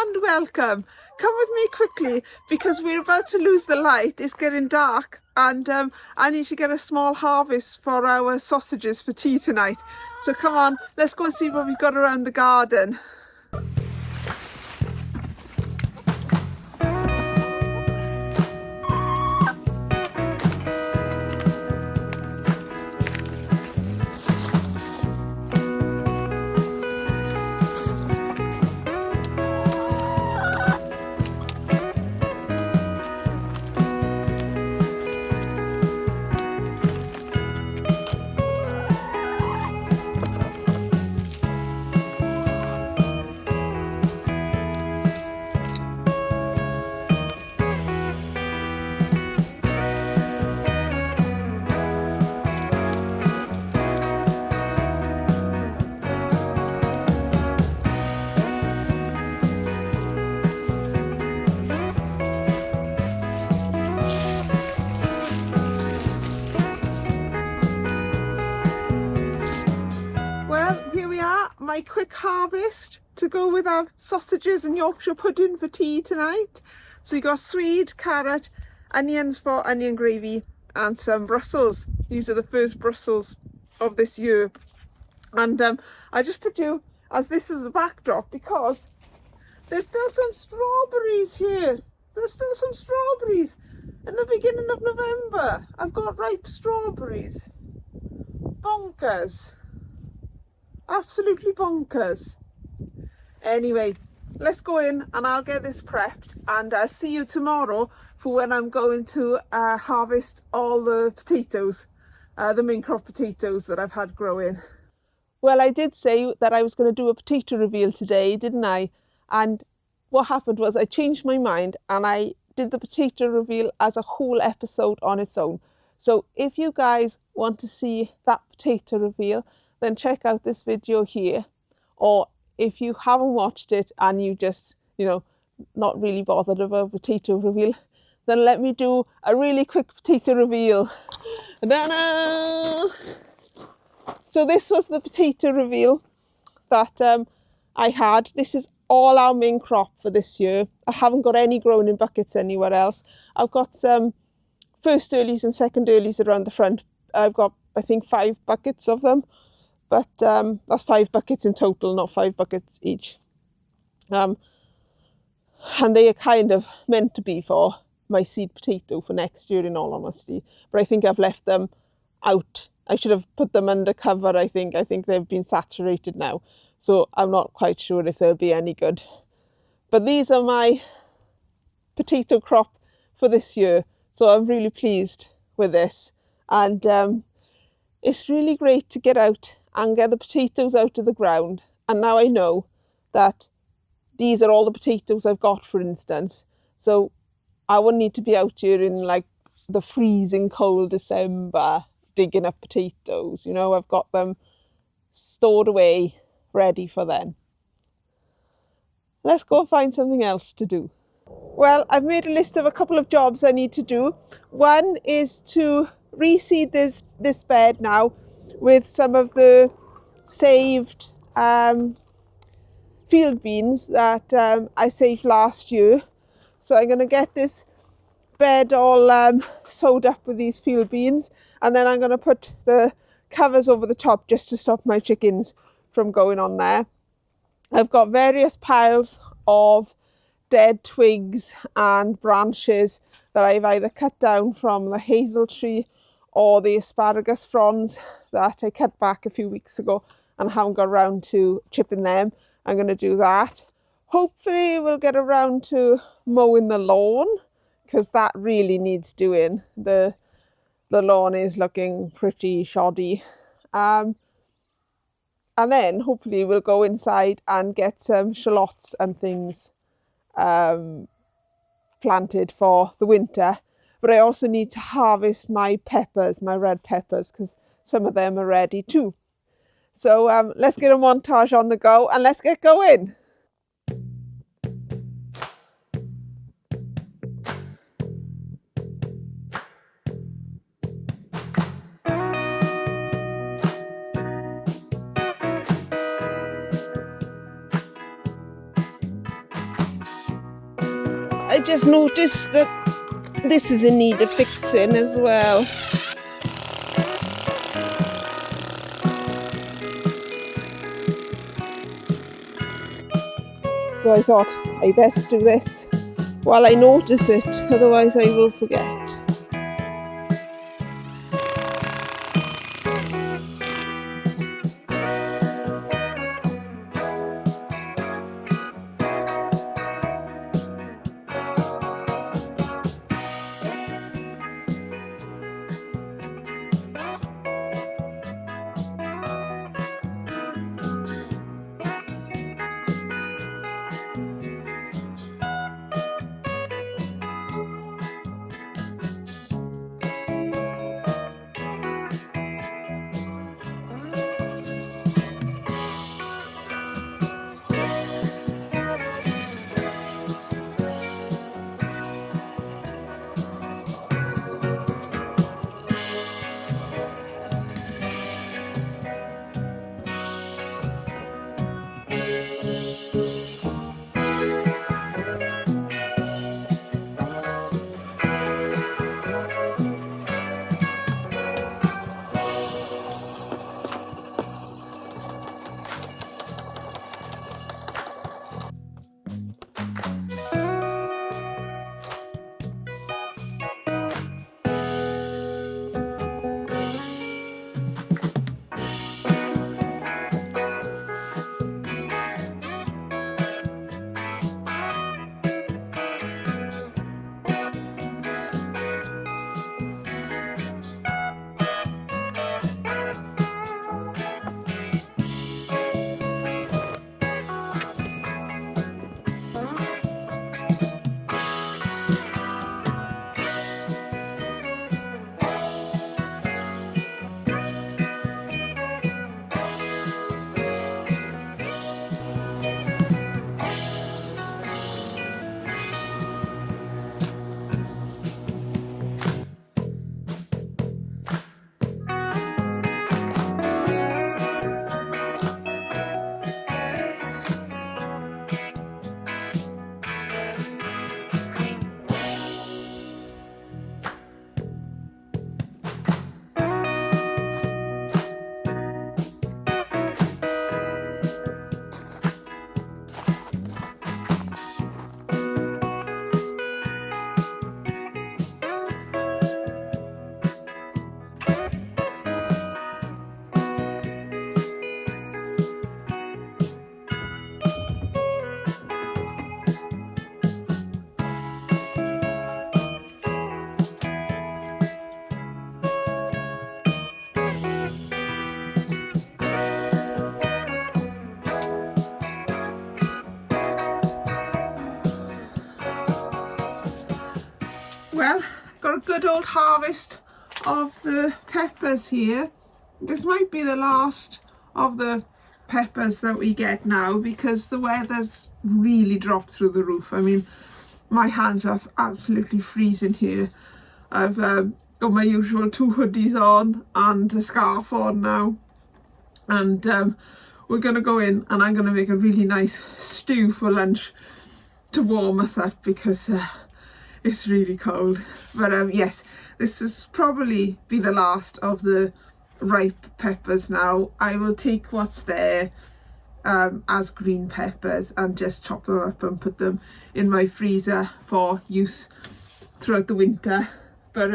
and welcome. Come with me quickly because we're about to lose the light. It's getting dark and I need to get a small harvest for our sausages for tea tonight. So come on, let's go and see what we've got around the garden. My quick harvest to go with our sausages and Yorkshire pudding for tea tonight. So you got swede, carrot, onions for onion gravy and some Brussels. These are the first Brussels of this year. And I just put you as this is the backdrop because there's still some strawberries here. There's still some strawberries in the beginning of November. I've got ripe strawberries. Bonkers. Absolutely bonkers. Anyway, let's go in and I'll get this prepped and I'll see you tomorrow for when I'm going to harvest all the potatoes, the main crop potatoes that I've had growing. Well, I did say that I was going to do a potato reveal today, didn't I? And what happened was I changed my mind and I did the potato reveal as a whole episode on its own. So if you guys want to see that potato reveal, then check out this video here. Or if you haven't watched it and you just, not really bothered about potato reveal, then let me do a really quick potato reveal. Ta-da! So this was the potato reveal that I had. This is all our main crop for this year. I haven't got any grown in buckets anywhere else. I've got some first earlies and second earlies around the front. I've got, I think, 5 buckets of them. But that's 5 buckets in total, not 5 buckets each. And they are kind of meant to be for my seed potato for next year, in all honesty. But I think I've left them out. I should have put them under cover, I think. I think they've been saturated now. So I'm not quite sure if they'll be any good. But these are my potato crop for this year. So I'm really pleased with this. And it's really great to get out and get the potatoes out of the ground. And now I know that these are all the potatoes I've got, for instance. So I wouldn't need to be out here in like the freezing cold December digging up potatoes. I've got them stored away, ready for then. Let's go find something else to do. Well, I've made a list of a couple of jobs I need to do. One is to reseed this bed now with some of the saved field beans that I saved last year. So I'm going to get this bed all sewed up with these field beans, and then I'm going to put the covers over the top just to stop my chickens from going on there. I've got various piles of dead twigs and branches that I've either cut down from the hazel tree or the asparagus fronds that I cut back a few weeks ago and haven't got around to chipping them. I'm going to do that. Hopefully we'll get around to mowing the lawn because that really needs doing. The lawn is looking pretty shoddy. And then hopefully we'll go inside and get some shallots and things planted for the winter. But I also need to harvest my peppers, my red peppers, because some of them are ready too. So let's get a montage on the go and let's get going. just noticed that this is in need of fixing as well. So I thought I best do this while I notice it, otherwise I will forget. Well, got a good old harvest of the peppers here. This might be the last of the peppers that we get now because the weather's really dropped through the roof. I mean, my hands are absolutely freezing here. I've got my usual 2 hoodies on and a scarf on now. And we're going to go in and I'm going to make a really nice stew for lunch to warm us up because it's really cold. But yes, this will probably be the last of the ripe peppers now. I will take what's there as green peppers and just chop them up and put them in my freezer for use throughout the winter. But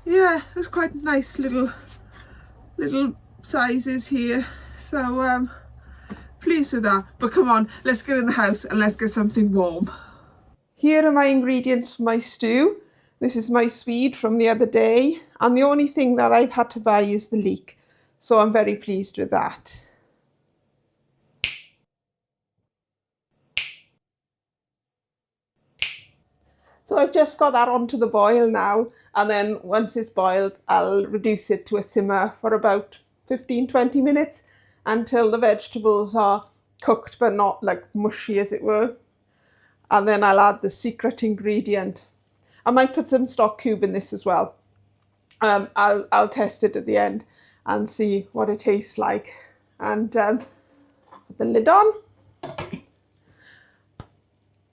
yeah, it's quite nice little sizes here, so pleased with that. But come on, let's get in the house and let's get something warm. Here are my ingredients for my stew. This is my swede from the other day, and the only thing that I've had to buy is the leek, so I'm very pleased with that. So I've just got that onto the boil now, and then once it's boiled I'll reduce it to a simmer for about 15-20 minutes until the vegetables are cooked but not like mushy, as it were. And then I'll add the secret ingredient. I might put some stock cube in this as well. I'll test it at the end and see what it tastes like. And put the lid on.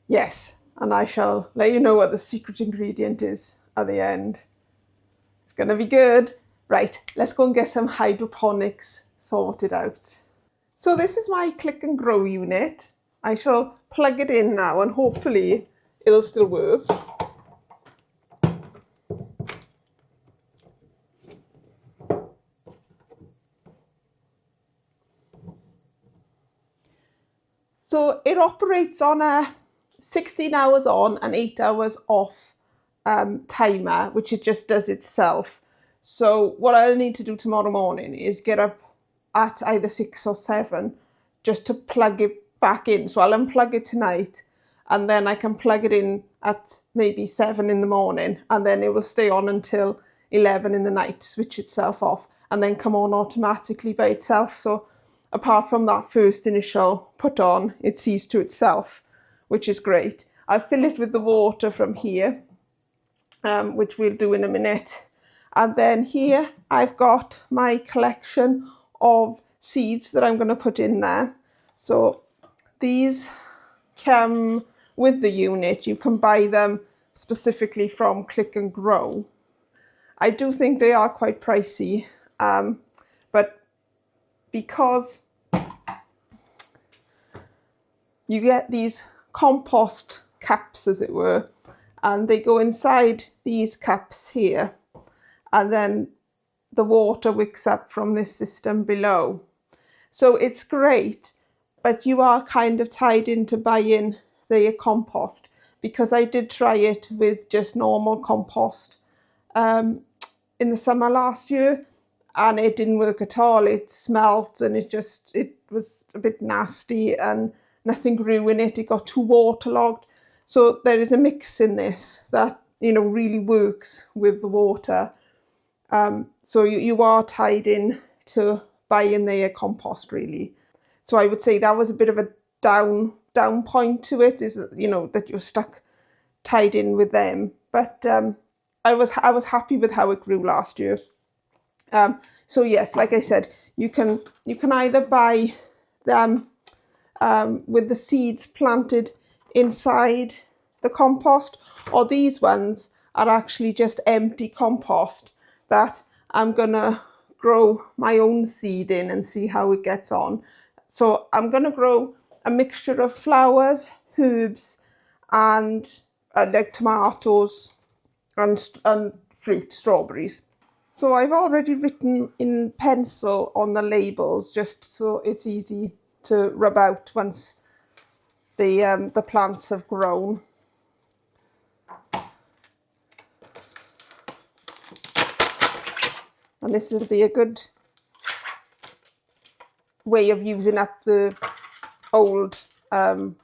Yes, and I shall let you know what the secret ingredient is at the end. It's going to be good. Right, let's go and get some hydroponics sorted out. So this is my Click and Grow unit. I shall plug it in now and hopefully it'll still work. So it operates on a 16 hours on and 8 hours off timer, which it just does itself. So what I'll need to do tomorrow morning is get up at either 6 or 7 just to plug it back in. So I'll unplug it tonight and then I can plug it in at maybe 7 in the morning, and then it will stay on until 11 in the night, switch itself off, and then come on automatically by itself. So apart from that first initial put on, it sees to itself, which is great. I fill it with the water from here, which we'll do in a minute. And then here I've got my collection of seeds that I'm going to put in there. So these come with the unit. You can buy them specifically from Click and Grow. I do think they are quite pricey, but because you get these compost caps, as it were, and they go inside these cups here, and then the water wicks up from this system below. So it's great, but you are kind of tied into buying the compost, because I did try it with just normal compost in the summer last year, and it didn't work at all. It smelt and it was a bit nasty and nothing grew in it. It got too waterlogged. So there is a mix in this that, you know, really works with the water. So you are tied in to buying their compost, really. So I would say that was a bit of a down point to it, is that, you know, that you're stuck tied in with them. But I was happy with how it grew last year. So yes, like I said, you can either buy them with the seeds planted inside the compost, or these ones are actually just empty compost that I'm gonna grow my own seed in and see how it gets on. So I'm gonna grow a mixture of flowers, herbs, and like tomatoes and fruit, strawberries. So I've already written in pencil on the labels, just so it's easy to rub out once the plants have grown. And this will be a good way of using up the old, the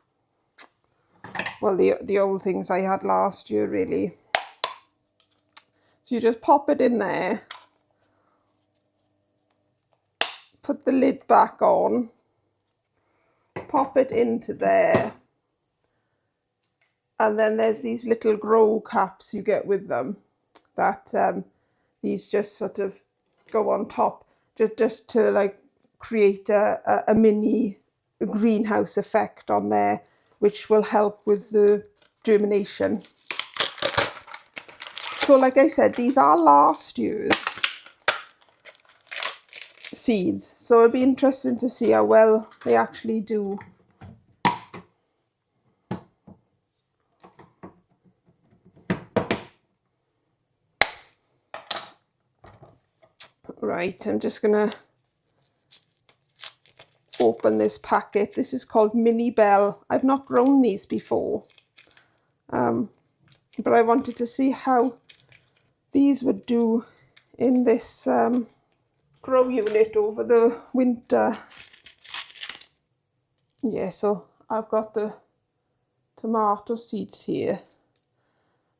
old things I had last year, really. So you just pop it in there, put the lid back on, pop it into there, and then there's these little grow caps you get with them that these just sort of go on top, just to like create a mini greenhouse effect on there, which will help with the germination. So like I said, these are last year's seeds, so it'll be interesting to see how well they actually do. Right, I'm just gonna open this packet. This is called Mini Bell. I've not grown these before, but I wanted to see how these would do in this grow unit over the winter. Yeah, so I've got the tomato seeds here,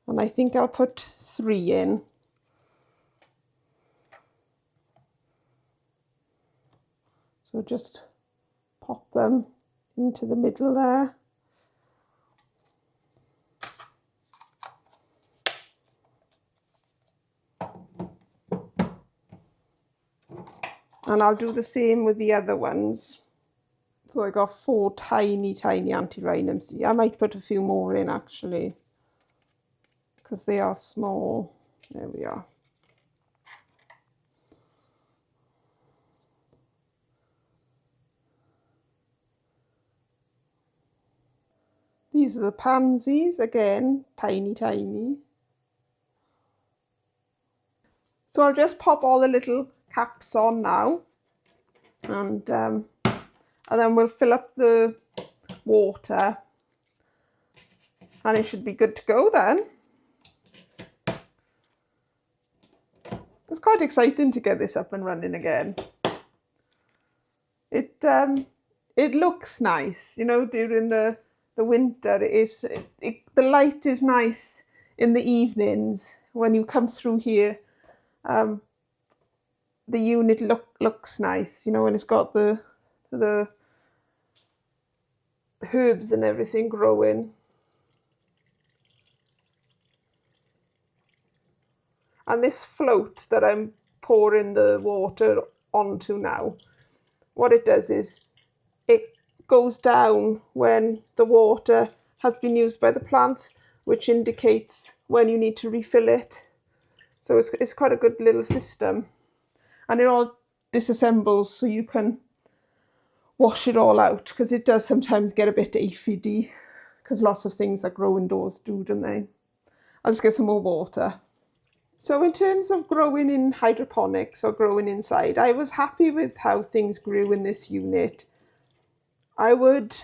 and I think I'll put 3 in. So just pop them into the middle there. And I'll do the same with the other ones. So I got 4 tiny antirrhinums. I might put a few more in actually, because they are small. There we are. These are the pansies, again, tiny. So I'll just pop all the little caps on now, and then we'll fill up the water, and it should be good to go then. It's quite exciting to get this up and running again. It looks nice, you know, during the winter. The light is nice in the evenings when you come through here. The unit looks nice, you know, when it's got the herbs and everything growing. And this float that I'm pouring the water onto now, what it does is it goes down when the water has been used by the plants, which indicates when you need to refill it. So it's quite a good little system, and it all disassembles so you can wash it all out, because it does sometimes get a bit aphidy, because lots of things that grow indoors do, don't they? I'll just get some more water. So in terms of growing in hydroponics or growing inside, I was happy with how things grew in this unit. I would,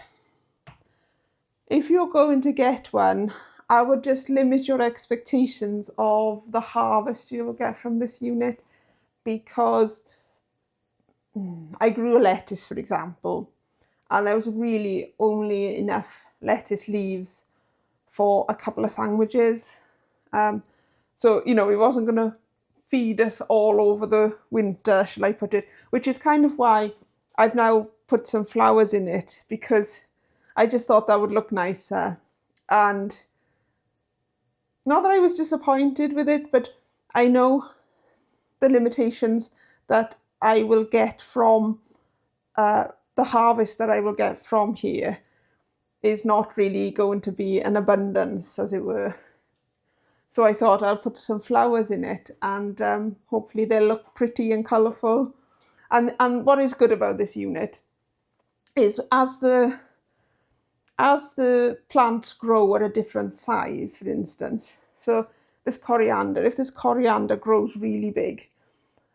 if you're going to get one, I would just limit your expectations of the harvest you'll get from this unit, because I grew a lettuce, for example, and there was really only enough lettuce leaves for a couple of sandwiches. So, you know, it wasn't going to feed us all over the winter, shall I put it, which is kind of why I've now put some flowers in it, because I just thought that would look nicer. And not that I was disappointed with it, but I know the limitations that I will get from the harvest that I will get from here is not really going to be an abundance, as it were. So I thought I'll put some flowers in it, and hopefully they'll look pretty and colourful. And what is good about this unit is as the plants grow at a different size, for instance. So this coriander, if this coriander grows really big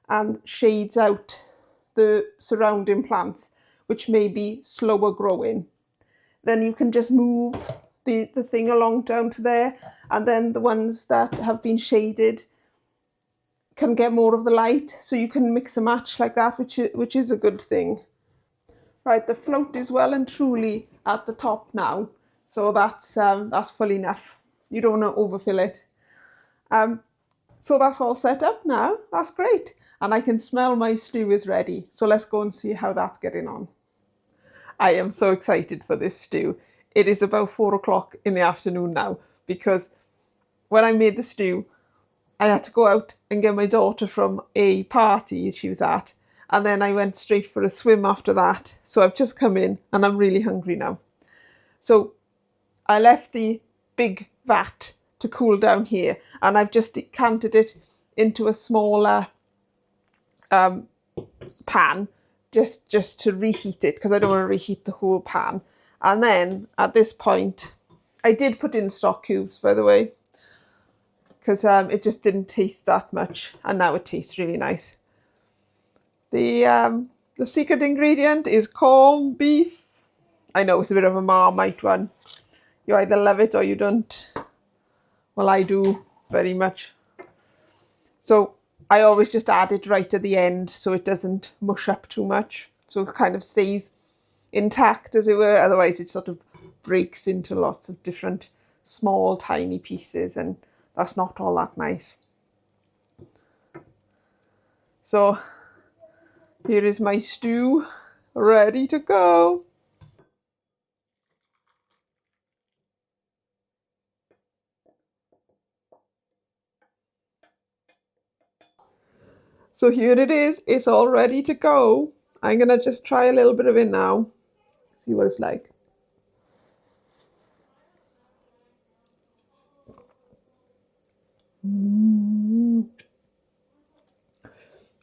and shades out the surrounding plants, which may be slower growing, then you can just move the thing along down to there, and then the ones that have been shaded can get more of the light, so you can mix and match like that, which is a good thing. Right, the float is well and truly at the top now, so that's full enough. You don't want to overfill it. So that's all set up now. That's great, and I can smell my stew is ready. So let's go and see how that's getting on. I am so excited for this stew. It is about 4 o'clock in the afternoon now, because when I made the stew, I had to go out and get my daughter from a party she was at, and then I went straight for a swim after that. So I've just come in and I'm really hungry now. So I left the big vat to cool down here, and I've just decanted it into a smaller pan just to reheat it, because I don't want to reheat the whole pan. And then at this point, I did put in stock cubes, by the way, because it just didn't taste that much, and now it tastes really nice. The secret ingredient is corned beef. I know it's a bit of a Marmite one. You either love it or you don't. Well, I do very much. So I always just add it right at the end so it doesn't mush up too much. So it kind of stays intact, as it were. Otherwise it sort of breaks into lots of different small, tiny pieces, and that's not all that nice. So here is my stew, ready to go. So here it is, it's all ready to go. I'm gonna just try a little bit of it now. See what it's like.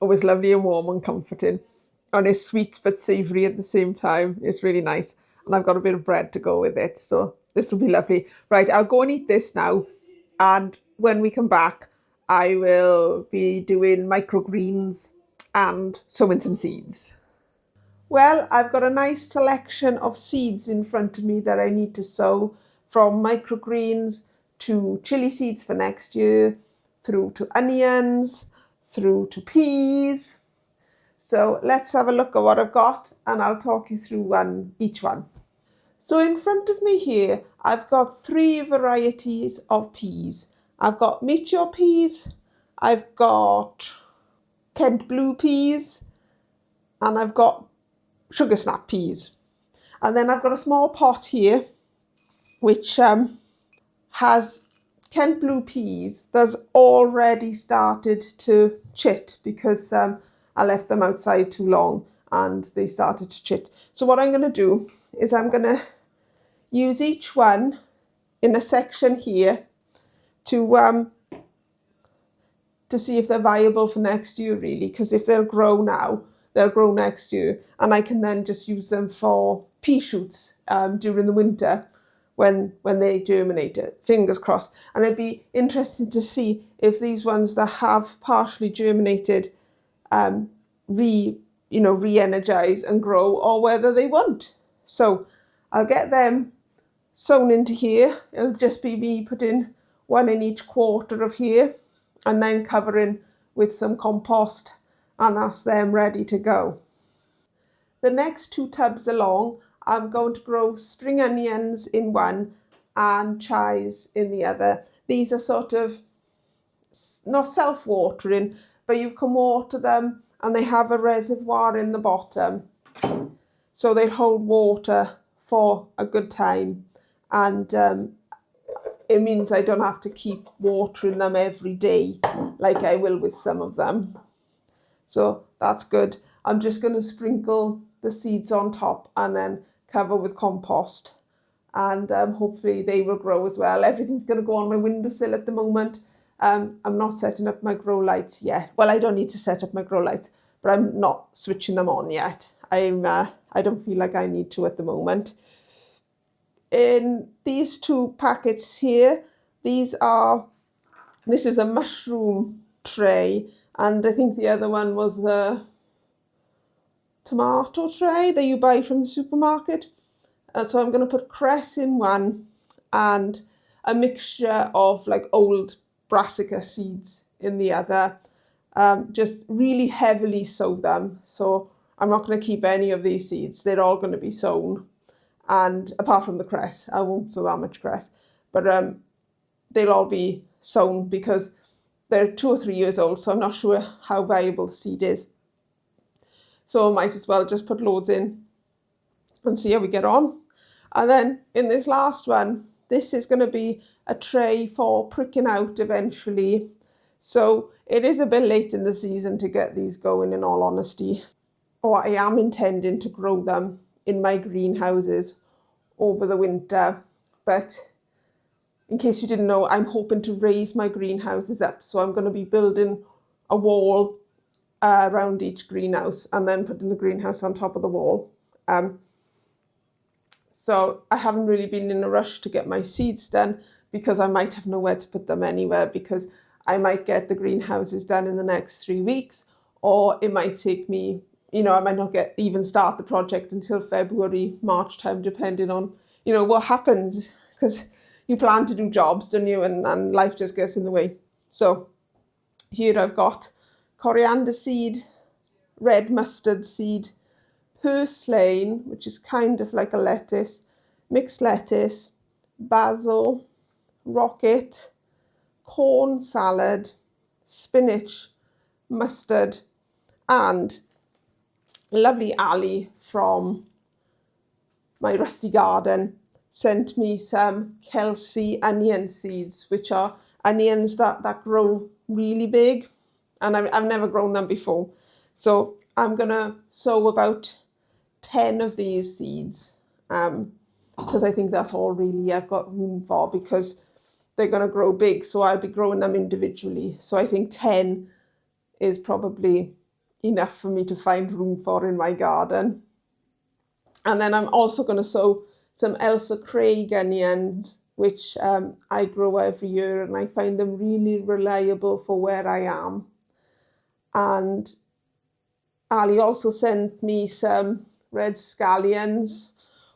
Always lovely and warm and comforting. And it's sweet but savoury at the same time. It's really nice. And I've got a bit of bread to go with it. So this will be lovely. Right, I'll go and eat this now. And when we come back, I will be doing microgreens and sowing some seeds. Well, I've got a nice selection of seeds in front of me that I need to sow, from microgreens to chili seeds for next year, through to onions, through to peas. So let's have a look at what I've got and I'll talk you through each one. So in front of me here, I've got 3 varieties of peas. I've got meteor peas, I've got Kent blue peas, and I've got sugar snap peas. And then I've got a small pot here which has Kent blue peas that's already started to chit because I left them outside too long and they started to chit. So what I'm going to do is I'm going to use each one in a section here to see if they're viable for next year, really, because if they'll grow now, they'll grow next year, and I can then just use them for pea shoots during the winter when they germinate. Fingers crossed. And it'd be interesting to see if these ones that have partially germinated re-energize and grow, or whether they won't. So I'll get them sown into here. It'll just be me putting one in each quarter of here and then covering with some compost, and that's them ready to go. The next 2 tubs along, I'm going to grow spring onions in one and chives in the other. These are sort of not self-watering, but you can water them and they have a reservoir in the bottom, so they'll hold water for a good time, and it means I don't have to keep watering them every day like I will with some of them. So that's good. I'm just going to sprinkle the seeds on top and then cover with compost, and hopefully they will grow as well. Everything's going to go on my windowsill at the moment. I'm not setting up my grow lights yet. Well, I don't need to set up my grow lights, but I'm not switching them on yet. I don't feel like I need to at the moment. In these 2 packets here, this is a mushroom tray, and I think the other one was a tomato tray that you buy from the supermarket. So I'm going to put cress in one and a mixture of like old brassica seeds in the other. Just really heavily sow them. So I'm not going to keep any of these seeds. They're all going to be sown. And apart from the cress, I won't sow that much cress. But they'll all be sown because they're 2 or 3 years old. So I'm not sure how viable the seed is. So I might as well just put loads in and see how we get on. And then in this last one, this is going to be a tray for pricking out eventually. So it is a bit late in the season to get these going, in all honesty. Or I am intending to grow them in my greenhouses over the winter. But in case you didn't know, I'm hoping to raise my greenhouses up. So I'm going to be building a wall around each greenhouse and then putting the greenhouse on top of the wall. So I haven't really been in a rush to get my seeds done because I might have nowhere to put them anywhere, because I might get the greenhouses done in the next 3 weeks, or it might take me, I might not even start the project until February, March time, depending on, what happens, because you plan to do jobs, don't you? And life just gets in the way. So here I've got coriander seed, red mustard seed, purslane, which is kind of like a lettuce, mixed lettuce, basil, rocket, corn salad, spinach, mustard, and lovely Ali from my rusty garden sent me some Kelsey onion seeds, which are onions that grow really big, and I've never grown them before. So I'm going to sow about 10 of these seeds because I think that's all really I've got room for, because they're going to grow big, so I'll be growing them individually. So I think 10 is probably enough for me to find room for in my garden. And then I'm also going to sow some Elsa Craig onions, which I grow every year, and I find them really reliable for where I am. And Ali also sent me some red scallions,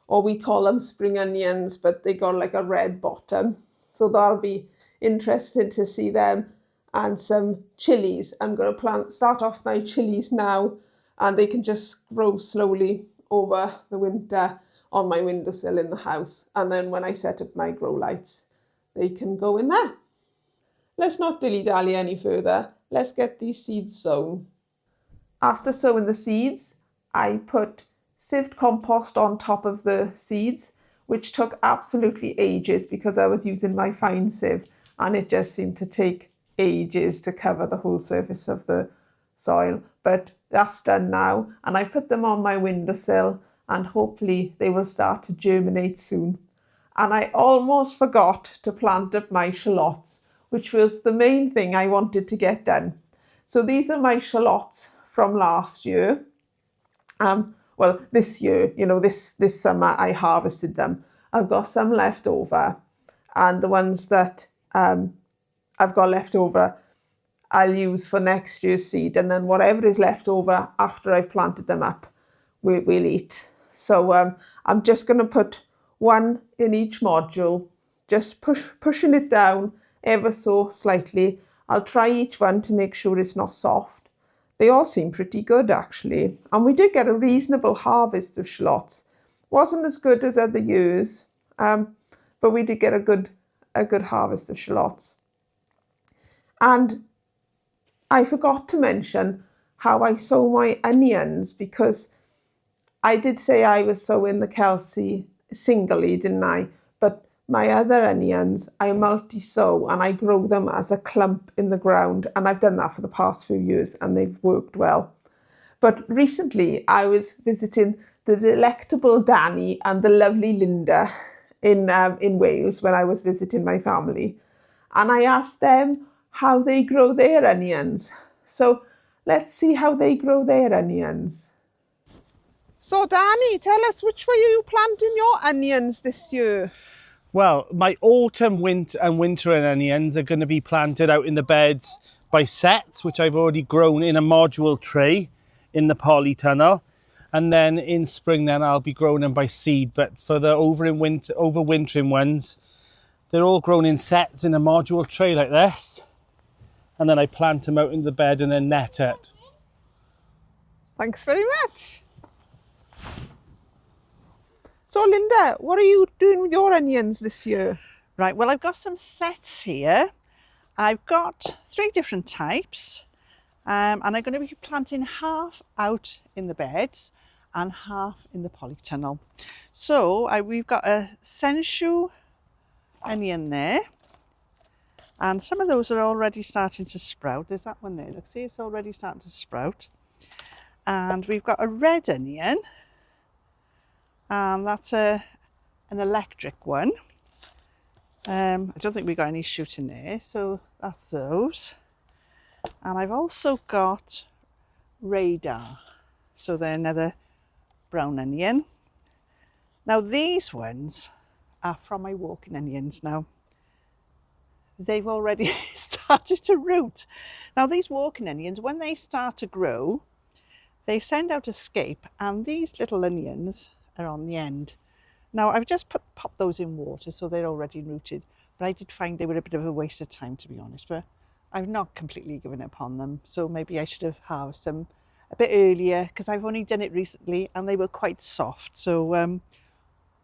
or we call them spring onions, but they got like a red bottom. So that'll be interesting to see them. And some chilies. I'm going to start off my chilies now, and they can just grow slowly over the winter on my windowsill in the house. And then when I set up my grow lights, they can go in there. Let's not dilly-dally any further. Let's get these seeds sown. After sowing the seeds, I put sieved compost on top of the seeds, which took absolutely ages because I was using my fine sieve, and it just seemed to take ages to cover the whole surface of the soil. But that's done now, and I put them on my windowsill, and hopefully they will start to germinate soon. And I almost forgot to plant up my shallots, which was the main thing I wanted to get done. So these are my shallots from last year. Well, this year, this summer I harvested them. I've got some left over, and the ones that I've got left over I'll use for next year's seed, and then whatever is left over after I've planted them up, we'll eat. So I'm just going to put one in each module, just pushing it down ever so slightly. I'll try each one to make sure it's not soft. They all seem pretty good actually, and we did get a reasonable harvest of shallots. Wasn't as good as other years, but we did get a good harvest of shallots. And I forgot to mention how I sow my onions, because I did say I was sowing the Kelsey singly, didn't I? But my other onions, I multi-sow and I grow them as a clump in the ground. And I've done that for the past few years and they've worked well. But recently I was visiting the delectable Danny and the lovely Linda in Wales when I was visiting my family. And I asked them how they grow their onions. So let's see how they grow their onions. So Danny, tell us, which way are you planting your onions this year? Well, my autumn, winter onions are going to be planted out in the beds by sets, which I've already grown in a module tray in the polytunnel. And then in spring, then I'll be growing them by seed. But for the overwintering ones, they're all grown in sets in a module tray like this. And then I plant them out in the bed and then net it. Thanks very much. So Linda, what are you doing with your onions this year? Right, well, I've got some sets here. I've got 3 different types, and I'm going to be planting half out in the beds and half in the polytunnel. So we've got a sensu onion there, and some of those are already starting to sprout. There's that one there, look, see, it's already starting to sprout. And we've got a red onion, and that's an electric one. I don't think we got any shoot in there, so that's those. And I've also got radar, so they're another brown onion. Now these ones are from my walking onions now. They've already started to root. Now these walking onions, when they start to grow, they send out a scape, and these little onions are on the end. Now I've just popped those in water, so they're already rooted, but I did find they were a bit of a waste of time, to be honest, but I've not completely given up on them, so maybe I should have harvested them a bit earlier, because I've only done it recently and they were quite soft, so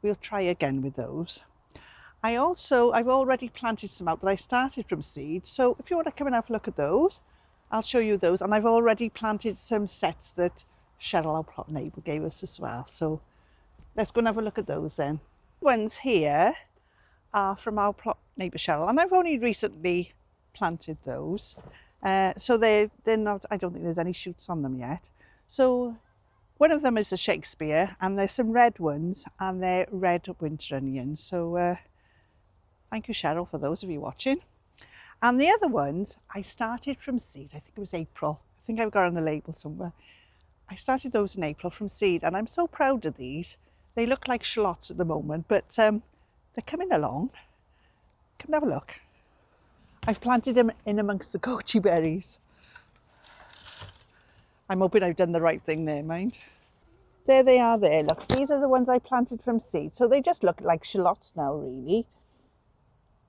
we'll try again with those. I've already planted some out that I started from seed, so if you want to come and have a look at those, I'll show you those. And I've already planted some sets that Cheryl, our plot neighbour, gave us as well, so let's go and have a look at those then. Ones here are from our plot neighbour Cheryl, and I've only recently planted those, so they're not, I don't think there's any shoots on them yet. So One of them is a Shakespeare, and there's some red ones, and they're red winter onions. So thank you, Cheryl, for those of you watching. And the other ones, I started from seed. I think it was April. I think I've got on the label somewhere. I started those in April from seed, and I'm so proud of these. They look like shallots at the moment, but they're coming along. Come and have a look. I've planted them in amongst the goji berries. I'm hoping I've done the right thing there, mind. There they are there. Look, these are the ones I planted from seed. So they just look like shallots now, really.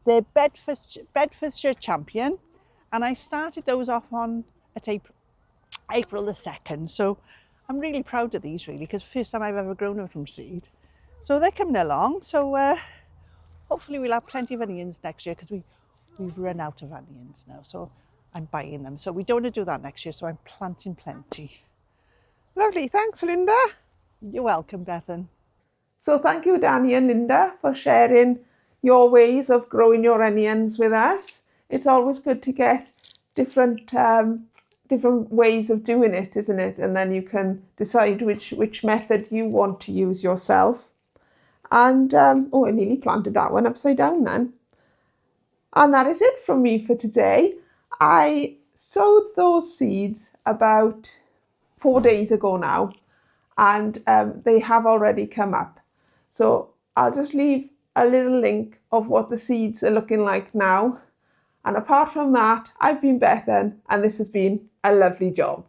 They're Bedfordshire Champion, and I started those off on at April the 2nd. So I'm really proud of these, really, because first time I've ever grown them from seed. So they're coming along. So hopefully we'll have plenty of onions next year, because we've run out of onions now. So I'm buying them. So we don't want to do that next year. So I'm planting plenty. Lovely, thanks Linda. You're welcome, Bethan. So thank you Danny and Linda for sharing your ways of growing your onions with us. It's always good to get different ways of doing it, isn't it? And then you can decide which method you want to use yourself. And oh, I nearly planted that one upside down then. And that is it from me for today. I sowed those seeds about 4 days ago now, and they have already come up. So I'll just leave a little link of what the seeds are looking like now. And apart from that, I've been Bethan, and this has been a lovely job.